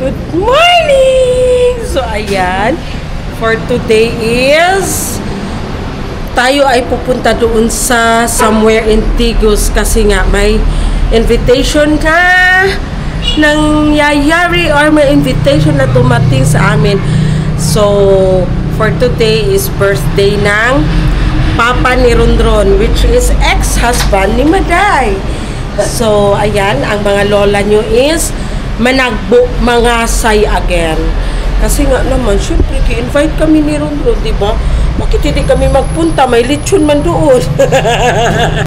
Good morning! So, ayan. For today is tayo ay pupunta doon sa somewhere in Tigos kasi nga may invitation ka ng yayari or may invitation na dumating sa amin. So, for today is birthday ng Papa ni Rondron, which is ex-husband ni Maday. So, ayan, ang mga lola nyo is managbo mga say again. Kasi nga naman, syempre, ki-invite kami ni Rondron, diba? Bakit hindi kami magpunta? May lechon man doon.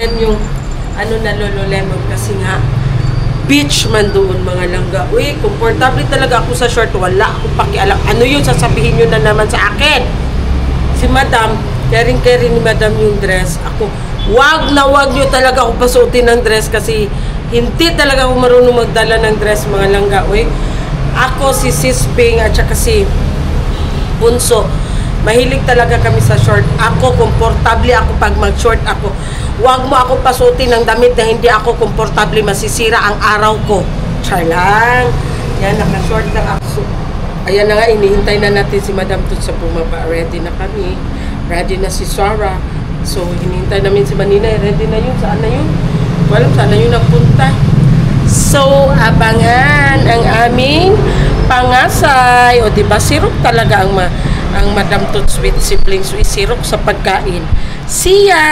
Yan yung, na Lolo Lemon, kasi nga, beach man doon, mga langga. Uy, komportable talaga ako sa short. Wala akong pakialam. Ano yun? Sasabihin nyo na naman sa akin. Si Madam, caring-caring ni Madam yung dress. Ako, wag nyo talaga ako pasuotin ng dress kasi hindi talaga ako marunong magdala ng dress, mga langga. Uy, ako si Sis Ping at saka si Bunso, mahilig talaga kami sa short. Ako, komportable ako pag mag-short ako. Wag mo ako pasuotin ng damit na hindi ako komportable, masisira ang araw ko. Char lang. Yan, naka-short lang ako. Ayan na nga, inihintay na natin si Madam Tut sa bumaba. Ready na kami. Ready na si Sarah. So, hinihintay namin si Manina. Ready na yun. Saan na yun? Walang saan na yun napunta. So, abangan ang aming pangasay. O, diba? Sirok talaga ang Madam Tut sweet siblings. So, isirok sa pagkain. See ya!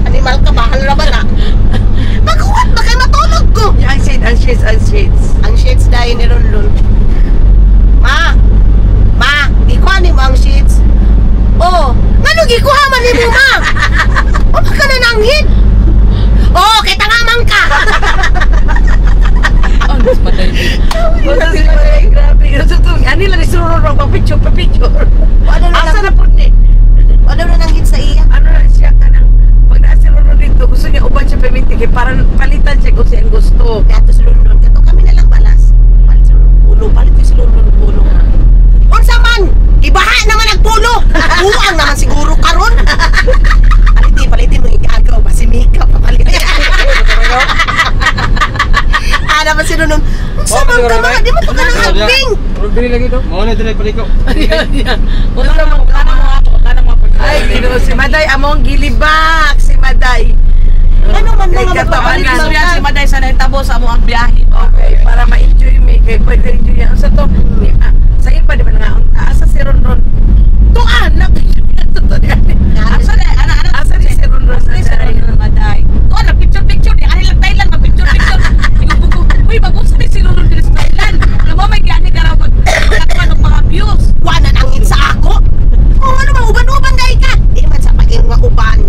Animal ka ba? Ano naman na? Maghuwat ba kayo matulog ko? Ang shades dahil ni Ronlon. Ma, ikuha ni mo ang shades. Oh, nga ikuha man ni mo, ma? O baka na nanghid? Oh, kita nga man ka. Oh, mas maday. Grabe. Ani lang isururong pa-picture. Asa na po ni? Ano na nanghid sa iya? Ano na siya ka nang pag naasirurong dito, gusto niya uban siya pamitik eh, parang palitan siya kung siya gusto. Dato si Lulun, dato kami na lang balas. Palit si Lulun pulo. Unsa man, ibaha naman ang pulo. Uang naman siguro karon. Palitin mo igaagaw ba si Mika papalitin. Naman si Lulun. Unsa man ka mga, di mo to ka nang hagbing. Bili lagi to. Mo na dire paliko. Wala mo ay, gino si Maday among gilibak si Maday. Ano man mga magpapalit si Maday sa naitabo sa among biyahe. Okay, para ma-enjoy me kay pwede enjoy yan sa to. Sa iba di ba nga asa si Ronron. Tuan na to diyan. Asa ni si Ronron sa Maday. Tuan na picture di kanila Thailand mag-picture. Uy, bagus ni si Ronron diri sa Thailand. Mo may gani ka raw magkakaroon ng mga views. Wala nang sa ako. Oh, ano ba uban dai ka? Di man sa paging nga uban.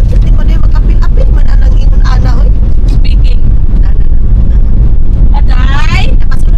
Di man ay magapil-apil man ang ingon ana oy. Speaking. Aday, Napasunod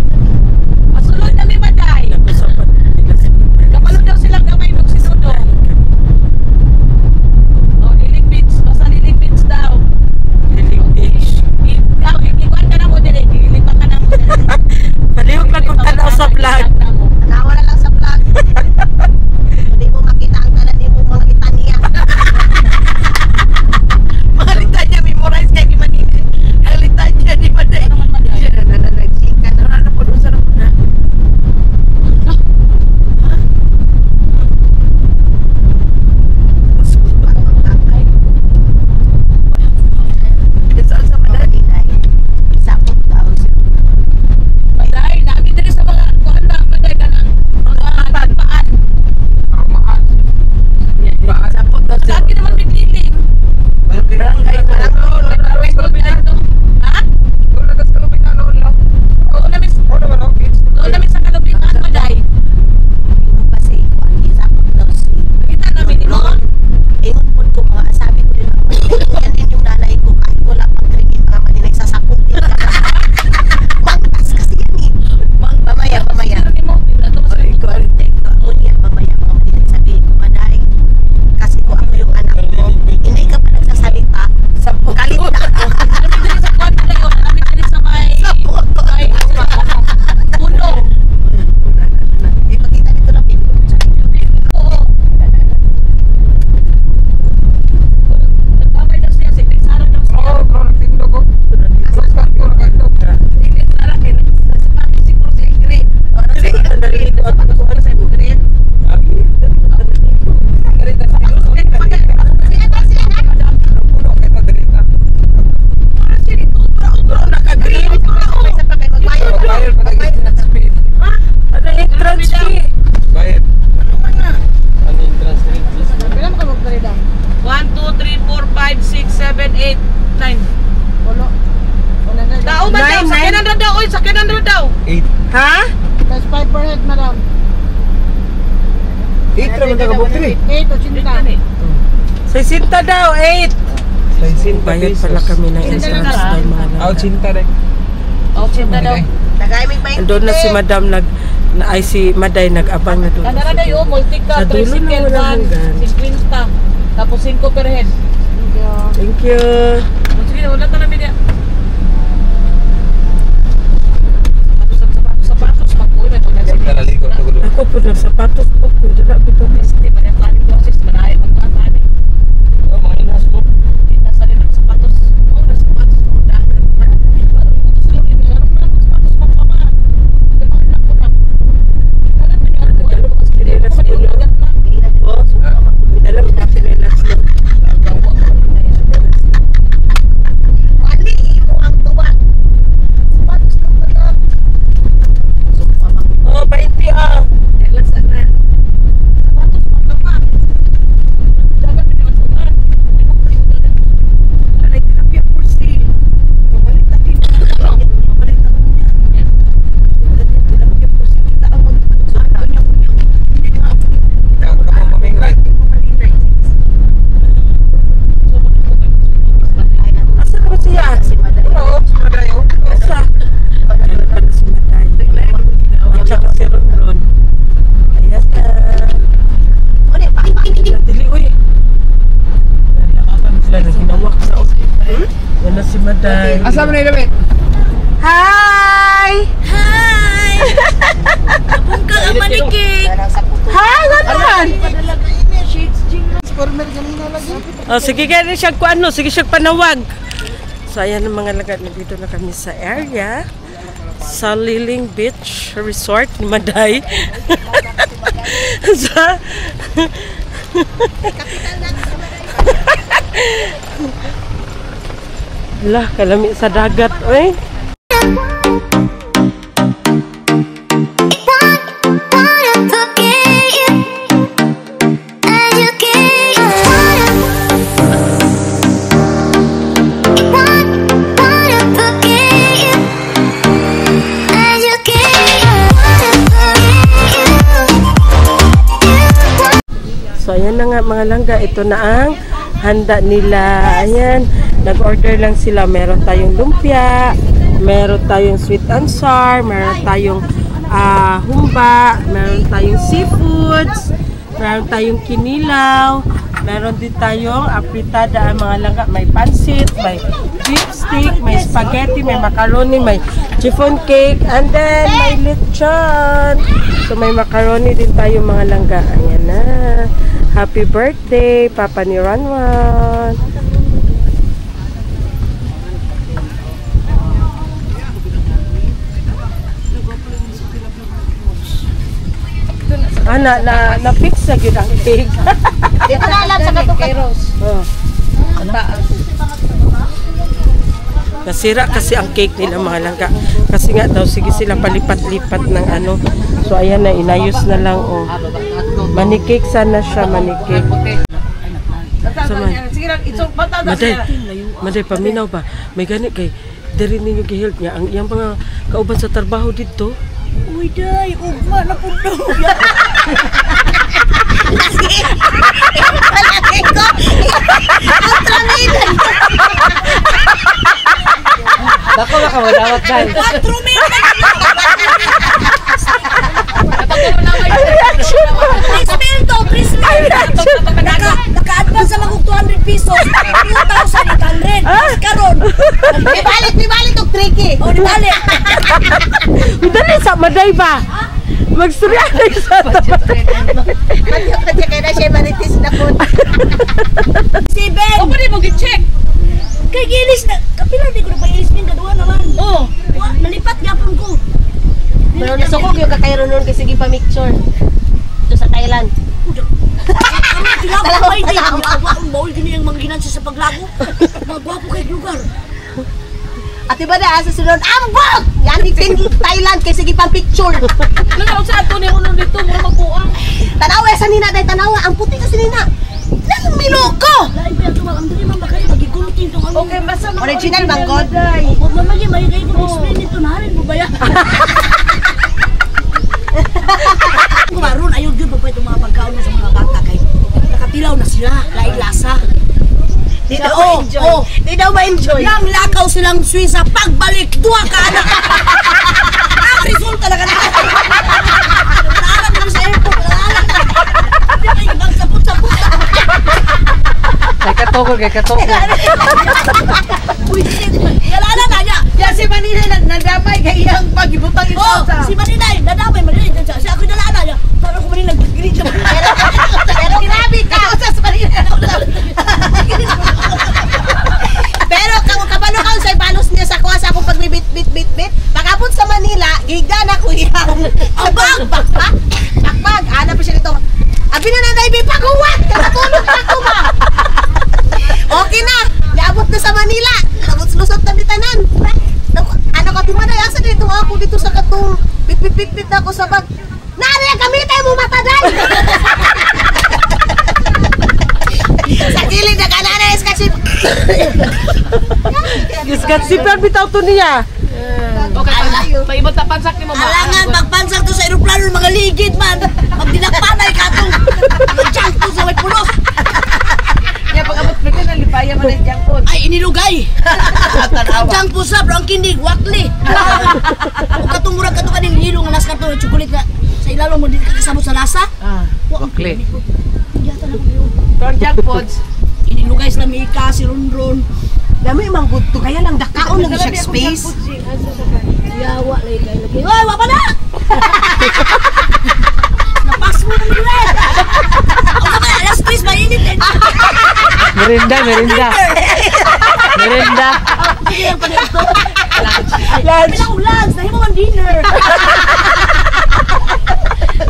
Ha? That's 5 per head, madam. 8 naman na kabuk 3. 8 o 80. 60 daw, 8. 60 Bayad pala kami ng entrance dahil mga Ah, langga. 80 rin. 80 daw. Tagay may 20. Andun na si Madam ay si Maday nag-abang na doon. Kadara na yun, multi ka, Sa dulo na tricycle walang van, hanggan. 50. Tapos 5 per head. Thank you. Sige, wala ka namin yan. Sapatos, magpuwi na ito na sige. Nalaligo na ko doon. Ako po ng sapatos ko. Dala ko ito. Di ba na yung planning process, manahay magpapaan eh. Oh, mga inas mo. Nasa rin ang sapatos. Oo, na sapatos. Dahil Alam mo kasi relax lang. Ali, mo ang tuwa. Sapatos ka pala. Oh, 20 ah. Asa ka ba siya? Oo, Madayo. Asa? Ayan pala si Maday. At saka si Ron. Ayan na. Dili, uy. Nakakam sila na ginawak sa yan na si Maday. Asa mo na yung damit? Hi! Hi! Abong ka ang maniking. Hi, naman! Oh, sige ganun siya kung ano, sige siya panawag. So ayan ang mga lagat, nandito na kami sa area sa Liling Beach Resort ni Maday. Sa lah, kalami sa dagat, oy. So ayan na nga mga langga, ito na ang handa nila. Ayan, nag-order lang sila. Meron tayong lumpia, meron tayong sweet and sour, meron tayong humba, meron tayong seafoods, meron tayong kinilaw, meron din tayong apritada ang mga langga. May pansit, may beef stick, may spaghetti, may macaroni, may chiffon cake, and then may lechon. So may macaroni din tayo mga langga. Ayan na. Happy birthday, Papa ni Ranwan. Na fix na gyud ang cake. Dito na alam sa katukan. Oh. Nasira kasi ang cake nila mga langga. Kasi nga daw sige sila palipat-lipat ng ano. So ayan na, inayos na lang oh. Manicake sana siya, manicake. Maday, paminaw ba? May ganit kay diri ninyo gihilp niya ang iyang mga kauban sa trabaho dito. Uy, day, ugma na po daw. Palagi ko. Ultramin. Dako na ka madawat dahil. Ultramin. Naka-advance sa magong 200 pesos. 2,800. Karon. Di balik og tricky. O, di balik. Dali sa Maday ba? Magstorya na sa Kaya kaya na siya maritis na po. Si Ben. O, pwede mo gi-check. Kay gilis na. Kapila di ko na pa ilis din kaduha naman. Oo. Nalipat gapon ko. Pero nasukog yung kakairon nun kasi gipa-mixture. Ito sa Thailand. Salamat pa hindi. Ang bawal din yung mga ginansya sa paglago. Mga gwapo kay lugar. At iba na, sa sunod, ambog! Yan itin Thailand kasi gipa-picture. Nagaw sa ato niya unang dito, mura magbuang. Tanawa sa nina, dahil tanawa. Ang puti kasi nina. Nang miloko! Lain pa yung ang dali man ba kayo magigulutin itong ano. Okay, basta mga Original manggod. Huwag mamagi, may kayo kung explain nito na rin mo ba yan? Oo. Di daw ma-enjoy. Yang lakaw silang Swisa, pagbalik, duha ka anak. Ang resulta na ka na. Naalam naman sa airport, naalam ka. Hindi kayo magsapot-sapot. Kay katokol. Uy, shit. Yalala na niya. Ya si Manila nadamay kay iyang pagibutang ito Oh, si Maninay, nadamay Maninay. Si ako nalala niya. Parang ako Maninay, nag-green siya. Pero grabe ka. sa Manila. Pero kabalo ka sa balos niya sa kuha sa akong pagbibit. Pagkapon sa Manila, gigan ako iyang. Bakbag. Hanap pa siya nito. Abi na nanay, bipaguwat. Katulog na ko ma. Okay na. Naabot na sa Manila. Lusot na bitanan. Ano ka timanay? Asa dito ako dito sa katong bit na ako sa bag. Nari kami tayo mo mataday. Sa kilid na kananes kasi. Gisgat si Fer bitaw to niya. Okay, paibot na pansak ni mo ba? Alangan, pagpansak to sa aeroplano, mga ligid man. Pag dinakpanay ka itong mag-junk to sa may pulos. Ya pag-abot pwede na lipaya man ang junk food. Ay, inilugay. Junk po sa, bro, ang kindig, wakli. Kung katumurag ka ito ka ng hilo nga nas ka ito, chocolate na sa ilalo mo din kasamot sa lasa. Wakli. Yata na ko yun. Pero junk foods, Inilugay sa Mika, si Ronron. Dami mang good to, kaya lang dakaon lang siya space. Yawa, lagi. Hoy, wapa na! Napas mo ng red! Ako kaya, alas 3, mainit eh. Merinda. Sige lang pa nito. Lunch! Lunch! Nahin mo ang dinner!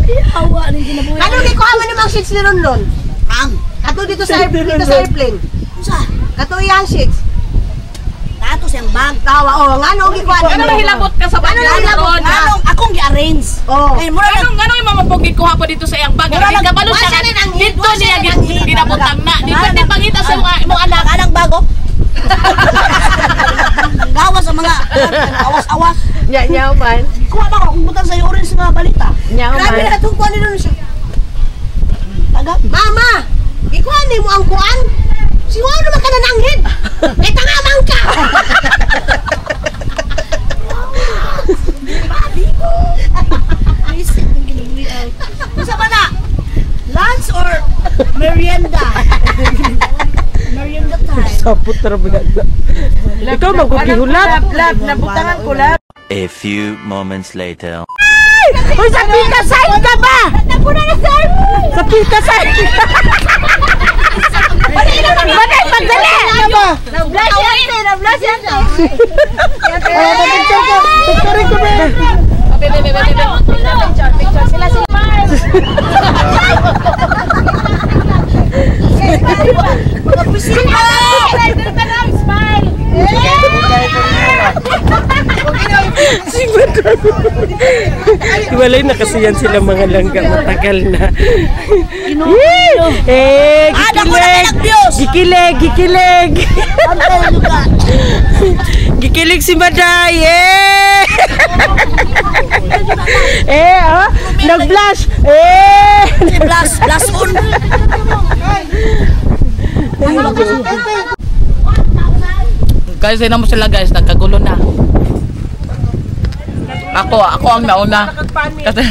Yawa, nang ginabuhay. Ano gikuha mo namang sheets ni Ronron? Kato dito sa airplane. Sa? Kato yung sheets. Kato siyang bag. Tawa, nga nung gikuha. ano nahilabot ka sa bagay ron? Akong gi-arrange. Ay, mura lang. Ano yung mamapog gikuha po dito sa iyang bag? Hindi ka balo siya. Dito niya ginabutang na. Di pwede pangita sa mong anak. Anang bago? Gawas sa mga awas-awas. Nyaw man. Kuha ba ako kung butang sa'yo orange nga balita? Nyaw Grabe man. na itong kuha nila siya. Mama! Ikuha ni mo ang kuhan? Siguro naman ka nananghid! Kay tangamang ka! Masa ba na? Lunch or merienda? Merienda time. Sapot talaga. Ikaw magkukihulat. Lab, nabutangan ko lab. A few moments later. Uy, sa pita side ka ba? Napuna na sir! Sa pita side! Banay, pagdali! Na-blast yan, sir! Na-blast yan, sir! Picture ko ba? Picture sila. Mga pisina! Smile! Iwalay na kasi yan sila mga langga. Matagal na. Gikilig! Gikilig si Maday! Nag-blush! Blast on! Guys, ayun mo sila guys, nagkagulo na. Ako ang nauna. Kasi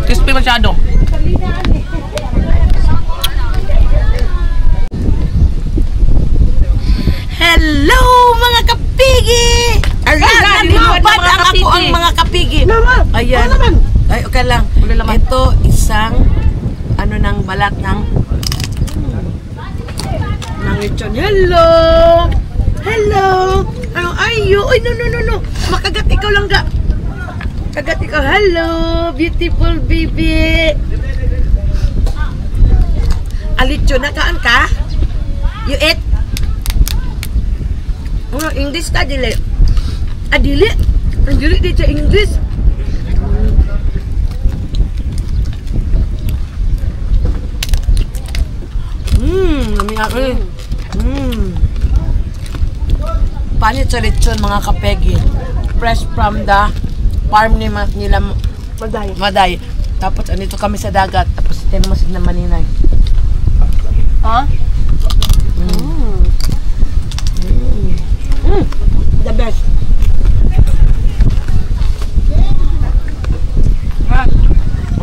crispy masyado. Hello mga kapigi! Nalipad ang ako ang mga kapigi. Ayan. Ay, okay lang. Ito isang ng balat ng lechon. Hello! Hello! Ano, ayo! Ay, no. Makagat ikaw lang ga. Kagat ikaw. Hello! Beautiful baby! Lechon, nakaan ka? You eat? Oh, English ka, dili? Dili? Dili dito English? Panit sa lechon mga kapegi. Fresh from the farm nila Maday. Tapos andito kami sa dagat. Tapos tinamasid na Maninay. Ha? The best.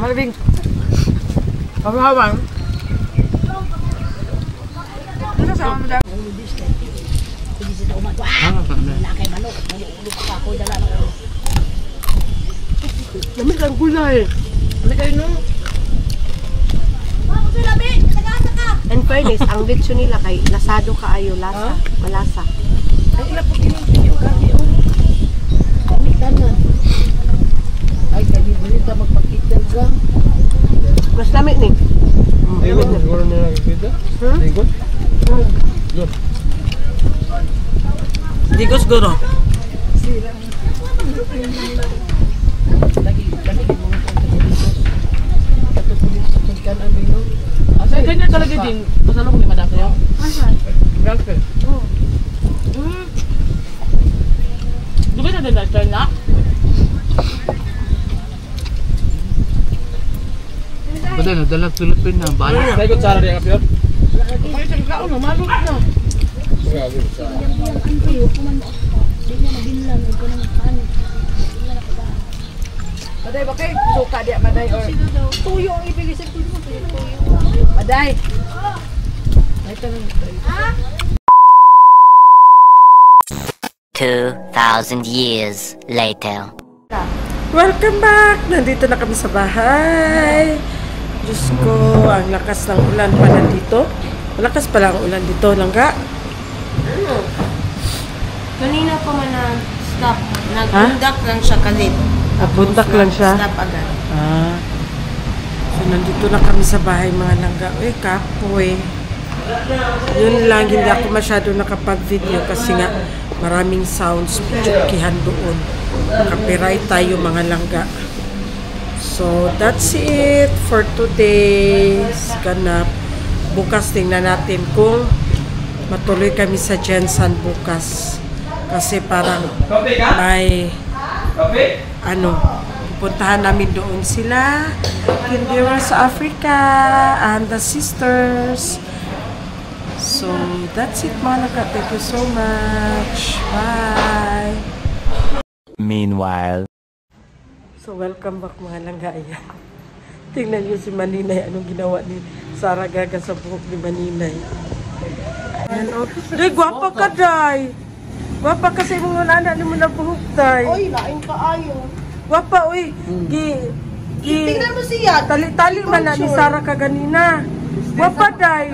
Malibing. Hawa-hawa. Ano sa mo da? Lamig ang gulay. Ano kayo nung? In fairness, ang lechon nila kay lasado kaayo, lasa, malasa. Ay, ila po kinintindi yung gabi. Kami tanan. Ay, kami balita magpakita ka. Mas lamig ni. Ikot, siguro nila nakikita. Ikot. Go. Di ko siguro. Ay, ganyan talaga din. Masalo ko ni Madam kayo? Galpe. Di ba na din na-turn na? Pwede na, dalag Pilipin na. Bala. Ikot sana rin ang kapiyot. Ay, sa kao na, malot na. Grabe sa. Maday, bakit? Suka di, Maday. Tuyo ang ibigay sa tuyo. Maday. Ay, tanong. 2,000 years later. Welcome back! Nandito na kami sa bahay. Diyos ko, ang lakas ng ulan pa nandito. Malakas pala ang ulan dito, langga. Kanina pa man na-stop. Nag-undak lang siya kalit. Abundak lang siya. Stop agad. Ah. So, nandito na kami sa bahay, mga langga. Uy, kapoy. Yun lang, hindi ako masyado nakapag-video kasi nga maraming sounds, jokihan doon. Copyright tayo, mga langga. So, that's it for today's ganap. Bukas tingnan natin kung matuloy kami sa Jensen bukas. Kasi parang may pupuntahan namin doon sila Kindira sa Africa and the sisters. So, that's it, mga langga. Thank you so much. Bye! Meanwhile. So, welcome back, mga langga. Ayan. Tingnan niyo si Maninay. Anong ginawa ni Sarah Gaga sa buhok ni Maninay. Ayan, oh. Day, gwapa ka, Day. Gwapa kasi mga nana ni mo na buhok, Day. Oy, lain ka ayo. Gwapa, uy. Tingnan mo siya. Tali-tali man na ni Sarah ka ganina. Gwapa, Day.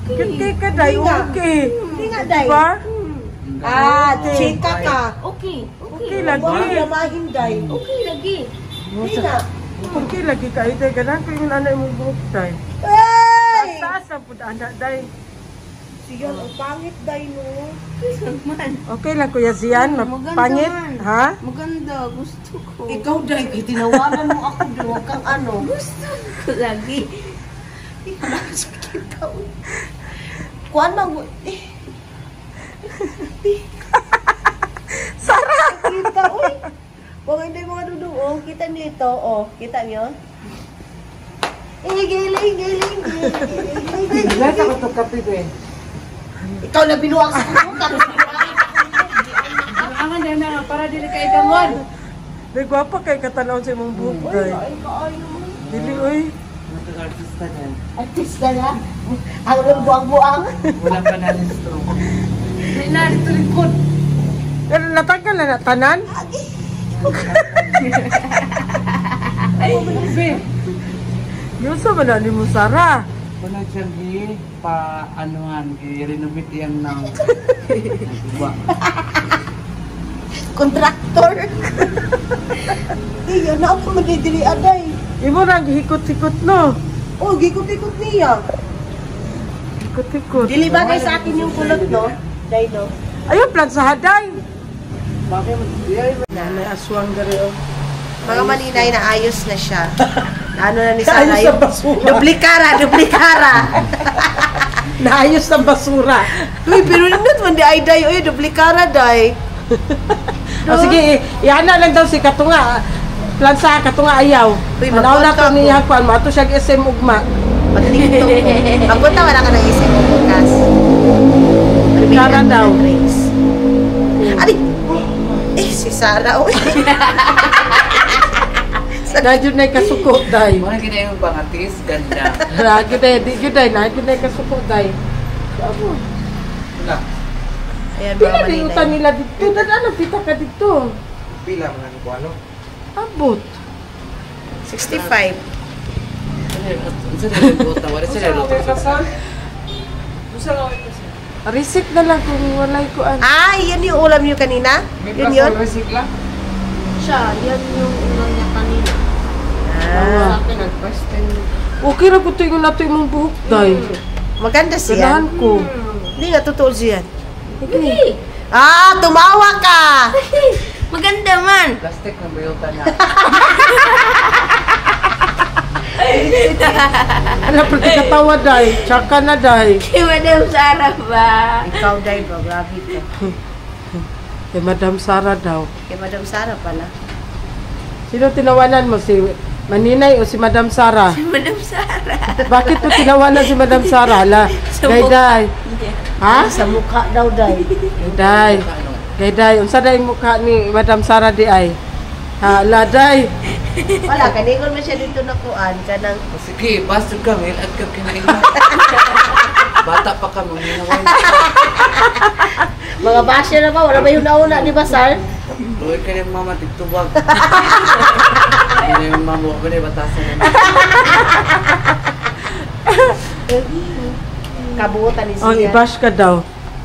Kiti ka, Day. Okay. Hindi nga, Day. Diba? Chika ka. Okay lagi. Yamahin, Day. Okay lagi. Hindi nga. Okay lagi ka, Day. Ganang ko yung nanay mong buhok, Day. Hey! Taas ang puta, anak, Day. Siyan, ang pangit, Day, no? Okay lang, Kuya Zian. Pangit, ha? Maganda, gusto ko. Ikaw, Day, tinawanan mo ako doon. Huwag kang ano. Gusto ko lagi. Kita, uy. Kuan mag... Sarah! Kita, uy. Huwag hindi mga dudong, oh. Kita niyo ito, oh. Kita niyo? Giling. Nasa ko ito kape, be. Ikaw na binuwang sa kuko. Ang ganda na, para dili ka igamon. May gwapa kay katanaw sa imong buhok, Day. Dili, uy. Artista na. Ang buang-buang. Wala pa na listo. Hindi na, dito likod. Pero natanggal na tanan? Ay, be. Yung sa manani mo, Sarah. Kung nagsiyang pa-anuhan, i-renovate yan ng... Kontraktor. Iya, na ako madidili aday. Imo nang hikot-hikot, no? Oh, gikot-ikot niya. Hikot-hikot. Dili ba sa akin yung kulot, no? Day, no? Ayun, plan sa haday. Bakit mo? Nanay aswang gari, oh. Mga Maninay, naayos na siya. Ano na ni Sarah? Naayos sa basura. Duplikara. Naayos ng basura. Uy, pero nindot man di ay day. Uy, duplikara day. O sige, iana lang daw si Katunga. plansa ka to nga ayaw. Uy, Manaw na to magkonta niya ko. kwan, mato siya SM ugma. Pag-tiktok ko. Pagpunta wala ka ng isip mo bukas. Sara daw. Adi! Si Sara, uy. Nadyo na kasuko day. Mga ginayong pangatis, ganda. Lagi day, di gyud day, nadyo na kasuko day. Abo. Wala. Ayan, Pila mga di utan maninay. nila dito, dala pita ka dito. Pila mga ni Kuano? Abot. 65. Unsa na yung buta? Wala sila luto sa Receipt na lang kung walay ko ano. Ay, yan yung ulam niyo kanina? Yun yun? resikla? Siya, yan yung ulang niya kanina. Ah, Sa akin, nag-question. Okay ra ko to yung nato imong buhok day. maganda siya. Ganahan ko. Hindi nga, totoo siya. Hindi. Ah, tumawa ka! Maganda man. Plastic ng bayutan na. Ano pati katawa day, tsaka na day. Kay Madam Sara ba? Ikaw, Day, ba? Grabe ka. Kay Madam Sara daw. Kay Madam Sara pala. Sino tinawanan mo? Si Maninay o si Madam Sara? Madam Sara. Bakit mo tinawanan si Madam Sara? La, gayday. Ha? Sa mukha daw, Day. Gayday. Gayday. Unsa day yung mukha ni Madam Sara di ay? Ha, la day. Wala, kaningon mo siya dito nakuan ka ng... Sige, basta ka, may at ka kinain. Bata pa ka, maminaway. Mga basher na ba? Wala ba yung nauna, di ba, Sar? Tuloy ka ng mama, tigtubag. Hindi na yung mama, wala yung batasan na. Kabutan ni Oh, siya. i-bash ka daw.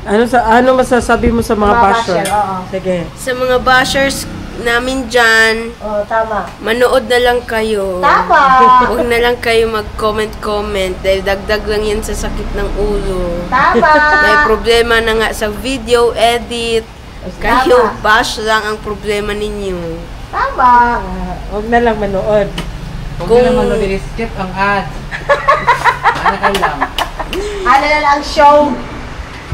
Ano masasabi mo sa mga Mga basher? basher, oo. Sige. Sa mga bashers namin dyan, Oh, tama. manood na lang kayo. Tama! Huwag na lang kayo mag-comment dahil dagdag lang yan sa sakit ng ulo. Tama! May problema na nga sa video edit. Kayo, bash lang ang problema ninyo. Tama! Huwag na lang manood. Kung na naman skip ang ad. Ano ka lang? Ano na lang show?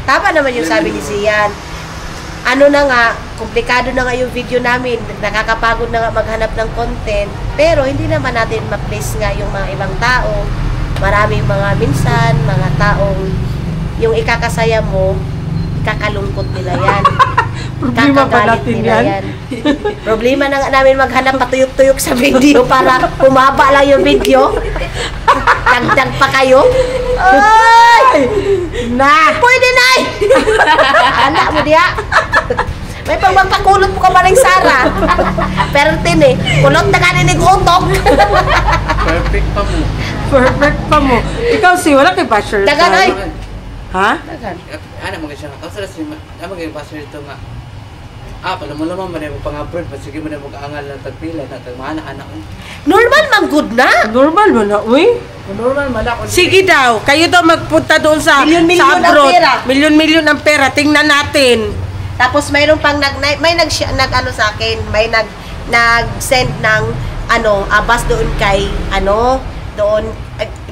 Tama naman yung sabi ni Zian. Ano na nga, komplikado na nga yung video namin. Nakakapagod na nga maghanap ng content. Pero hindi naman natin ma-place nga yung mga ibang tao. Maraming mga minsan, mga taong yung ikakasaya mo, ikakalungkot nila yan. Problema pa Kakagalit natin nila yan. Problema na nga namin maghanap patuyok-tuyok sa video para humaba lang yung video. Dagdag pa kayo. Ay! Na! Pwede na eh! Anak mo diya. May pang magpakulot mo ka ba ng Sara? Pero tin kulot na kaninig utok. Perfect pa mo. Perfect pa mo. Ikaw si wala kay basher. Dagan ay. Ha? Ano mga siya? Ang salas yung mga pastor ito nga. Pala mo naman man yung pang-upload. Sige mo na mag-aangal ng tagpila na tagmana-anak mo. Normal man good na. Normal mo na, uy. Normal man ako. Sige daw, kayo daw magpunta doon sa Milyon-milyon sa ang abroad. pera. Milyon-milyon ang pera. Tingnan natin. Tapos mayroon pang nag ano sa akin, may nag-send ng abas doon kay doon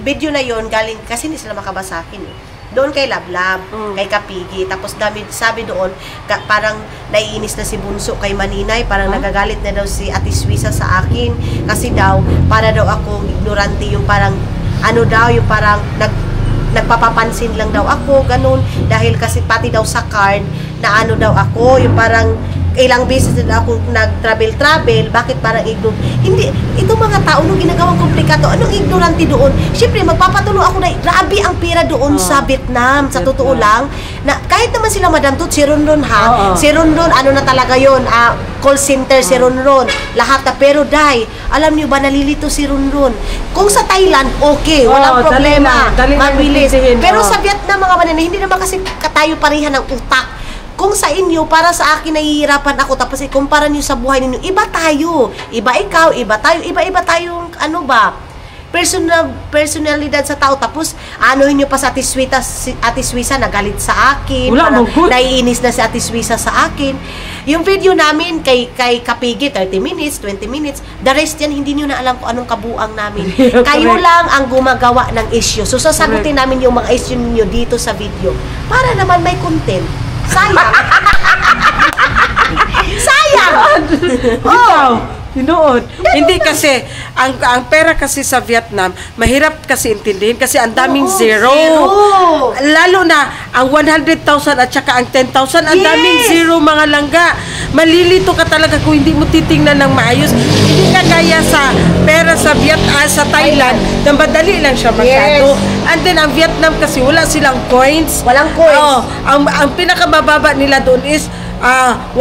video na yon galing kasi hindi sila makabasa sa akin eh. Doon kay Lablab, kay Kapigi. Tapos sabi doon, parang naiinis na si Bunso kay Maninay. Parang nagagalit na daw si Ate Suisa sa akin. Kasi daw, para daw ako ignorante yung parang, yung parang nagpapapansin lang daw ako, ganun. Dahil kasi pati daw sa card, na daw ako, yung parang, ilang beses na ako nag-travel, bakit parang hindi, itong mga tao nung ginagawang komplikado, anong ignorante doon? Siyempre, magpapatulo ako na, grabe ang pera doon sa Vietnam, sa totoo lang, na kahit naman sila Madam Tut, si Ronron si Ronron, na talaga yon call center si Ronron, lahat na, pero Day, alam niyo ba, nalilito si Ronron. Kung sa Thailand, okay, walang problema, dali na mabilis. intindihin, Pero sa Vietnam, mga banana, hindi naman kasi tayo pareha ng utak. Kung sa inyo, para sa akin nahihirapan ako, tapos ikumpara niyo sa buhay ninyo, iba tayo. Iba ikaw, iba tayo, iba-iba tayong, personalidad sa tao. Tapos, niyo pa sa Ate Suisa, nagalit sa akin. Wala, naiinis na si Ate Suisa sa akin. Yung video namin kay Kapigi, 30 minutes, 20 minutes, the rest yan, hindi niyo na alam kung anong kabuang namin. Kayo lang ang gumagawa ng issue. So, sasagutin namin yung mga issue niyo dito sa video. Para naman may content. Sayang. Sayang! Ikaw, Tinuod. Hindi kasi, ang pera kasi sa Vietnam, mahirap kasi intindihin kasi ang daming zero. Lalo na, ang 100,000 at saka ang 10,000, ang daming zero mga langga. Malilito ka talaga kung hindi mo titingnan ng maayos. Hindi ka gaya sa pera sa sa Thailand, na madali lang siya masyado. And then, ang Vietnam kasi wala silang coins. Walang coins. Oo. Ang pinakamababa nila doon is 1,000.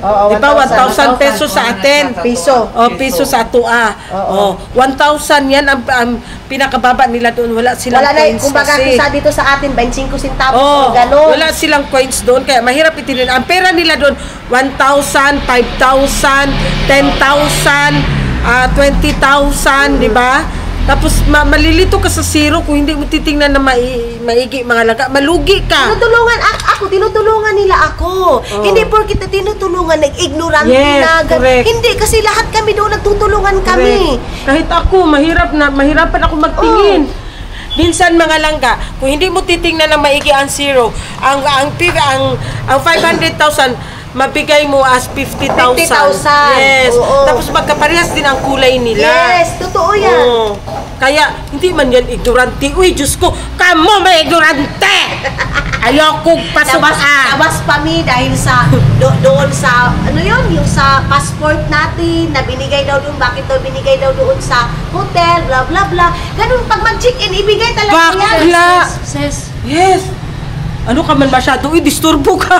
Oo, Diba? 1,000 pesos sa atin. Piso. Piso sa atua. Oo. 1,000 yan ang pinakababa nila doon. Wala silang Wala na, coins kumbaga kasi. sa dito sa atin, 25 centavos o Oh, gano'n. wala silang coins doon. Kaya mahirap itilin. Ang pera nila doon, 1,000, 5,000, 10,000, 20,000, di ba? Tapos malilito ka sa zero kung hindi mo titingnan na maigi mga langga. Malugi ka. Tinutulungan nila ako. Hindi porkit tinutulungan, nag-ignorante Yes, na. correct. Hindi, kasi lahat kami doon nagtutulungan kami. Kahit ako, mahirapan ako magtingin. Minsan mga langga, kung hindi mo titingnan na maigi ang zero, ang 500,000 mabigay mo as 50,000. 50,000. Yes. Oo. Tapos magkaparehas din ang kulay nila. Yes, totoo yan. Oo. Kaya, hindi man yan ignorante. Uy, Diyos ko, kamo may ignorante! Ayoko Tabas pa mi dahil sa doon sa ano yun, yung sa passport natin na binigay daw doon, bakit daw binigay daw doon sa hotel, bla bla bla. Ganun pag mag-check-in, ibigay talaga yan. Bakla! Sis. Yes. Ano ka man masyado? Uy, disturbo ka.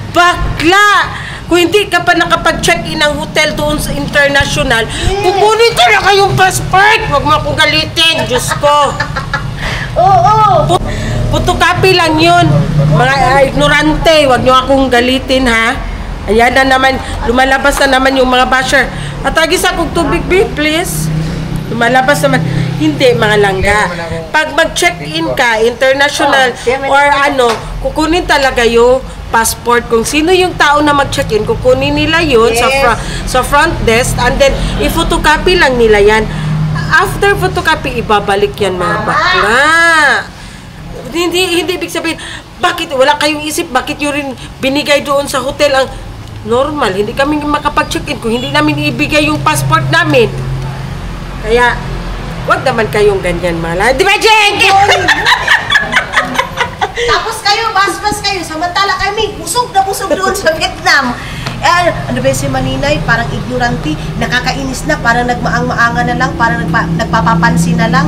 Bakla! Kung hindi ka pa nakapag-check-in ng hotel doon sa international, kukunin talaga yung passport. Huwag mo akong galitin, Diyos ko. Oo. Photocopy lang yun. Mga ignorante, huwag nyo akong galitin, ha? Ayan na naman, lumalabas na naman yung mga basher. Atagis akong tubig, babe, please. Lumalabas naman. Hindi, mga langga. Pag mag-check-in ka, international, or ano, kukunin talaga yung passport. Kung sino yung tao na mag-check-in, kukunin nila yun sa front desk, and then, i-photocopy lang nila yan. After photocopy, ibabalik yan, mga bakla. Hindi ibig sabihin, bakit wala kayong isip, bakit yun rin binigay doon sa hotel ang normal. Hindi kami makapag-check-in kung hindi namin ibigay yung passport namin. Kaya, wag naman kayong ganyan, mala. Di ba, Jeng? Tapos kayo, bas-bas kayo, samantala kami, busog na busog doon sa Vietnam. Ano ba si Maninay, parang ignorante, nakakainis na, parang nagmaang-maanga na lang, parang nagpapapansin na lang.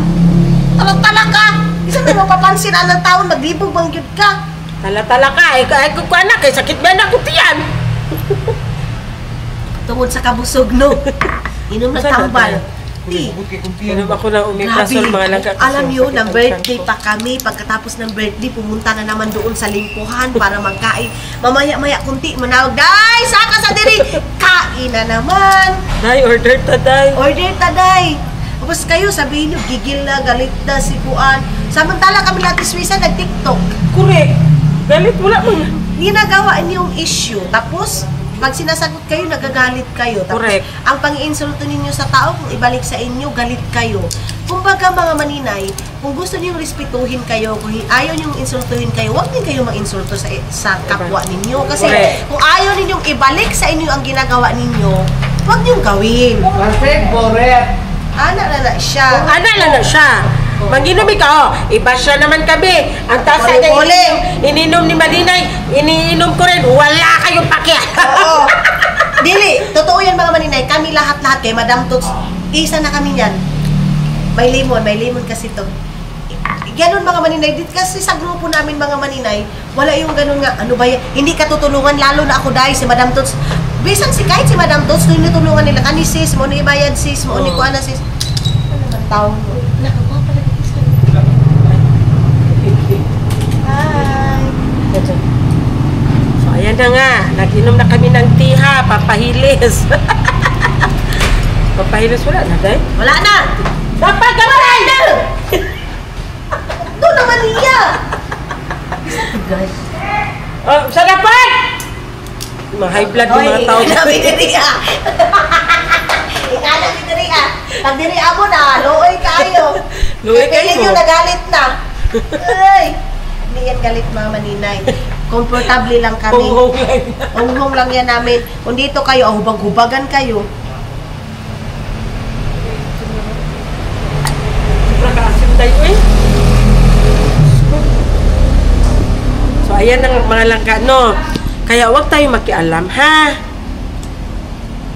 Tala-tala ka! Isang nagpapapansin na ng taon, maglibog bang yun ka. Tala-tala ka, ay kukuanak, ay sakit ba na kutiyan? Tungod sa kabusog, no? Inom na tambal. Inom ako ng umiprazol, mga langga. Alam nyo, ng birthday pa kami. Pagkatapos ng birthday, pumunta na naman doon sa lingkuhan para magkain. Mamaya-maya kunti, manawag, Day! Saka sa diri! Kain na naman! Day, order ta, Day. Order ta, Day! Tapos kayo, sabihin nyo, gigil na, galit na, sikuan. Samantala kami natin Swissa, nag-TikTok. Correct. Galit, wala mo. Ginagawa niyong issue. Tapos, pag sinasagot kayo, nagagalit kayo. Tapos, Correct. ang pang-iinsulto ninyo sa tao, kung ibalik sa inyo, galit kayo. Kumbaga mga Maninay, kung gusto niyong respetuhin kayo, kung ayaw niyong insultuhin kayo, huwag din kayo mag-insulto sa kapwa ninyo. Kasi Correct. kung ayaw ninyong ibalik sa inyo ang ginagawa ninyo, huwag niyong gawin. Perfect, Boret. Ana na siya. Ana lang na siya. Manginom ka, iba siya naman kami. Ang tasa na ininom ni Maninay, iniinom ko rin. Wala kayong pakya. Oo. Dili, totoo yan mga Maninay. Kami lahat-lahat kay Madam Tots. Isa na kami yan. May limon kasi to. Ganon mga Maninay. Kasi sa grupo namin mga Maninay, wala yung ganon nga. Ano ba yan? Hindi ka tutulungan, lalo na ako dahil si Madam Tots. Bisan kahit si Madam Tots, nung tinulungan nila, kani sis, mo ni ibayad sis, mo ni kuana sis. Ano naman tao mo? Hi! So, ayan na nga. Nag-inom na kami ng tiha, papahilis. Papahilis, wala na, Day? Wala na! Dapat ka na! Doon naman niya! Oh, sa dapat! Mga high blood yung mga tao. Inabi diri ah! Inabi diri ah! Pag diri mo na, looy kayo! Luwi kayo. Kaya nyo nagalit na! Ay! Hindi yan galit mga Maninay. Komportable lang kami. Hunghong lang. Hunghong lang yan namin. Kung dito kayo, hubag-hubagan kayo. Sobrang kaasim tayo eh. So, ayan ang mga langka, no? Kaya huwag tayo makialam, ha?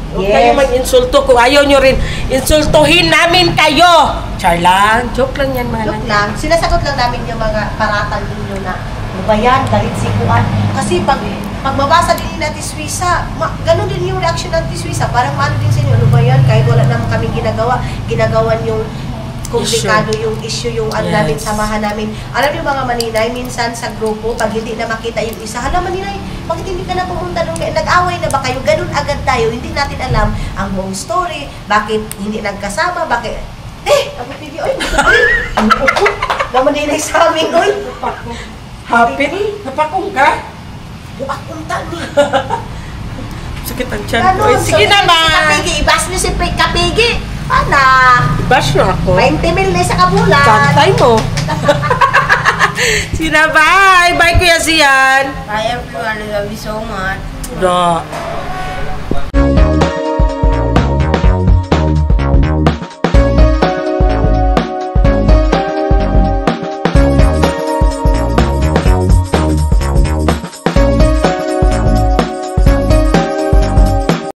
Huwag Yes. tayo mag-insulto. Kung ayaw nyo rin, insultuhin namin kayo. Char lang. Joke lang yan, mga Joke langka. lang. Sinasagot lang namin yung mga paratang ninyo na ano ba yan, galit sikuan. Kasi pag mabasa din ni Ate Suisa, ganun din yung reaction ng Ate Suisa. Parang maano din sa inyo, ano ba yan? Kahit wala naman kaming ginagawan yung komplikado yung issue, yung ano Yes. namin, samahan namin. Alam niyo mga maninay, minsan sa grupo, pag hindi na makita yung isa, hala maninay, bakit hindi ka na pumunta doon? Nag-away na ba kayo? Ganun agad tayo. Hindi natin alam ang buong story. Bakit hindi nagkasama? Bakit? Ako video, oy, ano ko? Na maninay sa amin, oy. Hapit? Napakong ka? Buakunta ni. Sakit ang tiyan ko. Eh, sige Si naman. Kapigi, ibas niyo si Kapigi. Ana, Bash na ako. 20 mil na sa kabulan. Santay mo. Sige na, bye. Bye, Kuya Sian. Bye everyone, I love you so much. Da.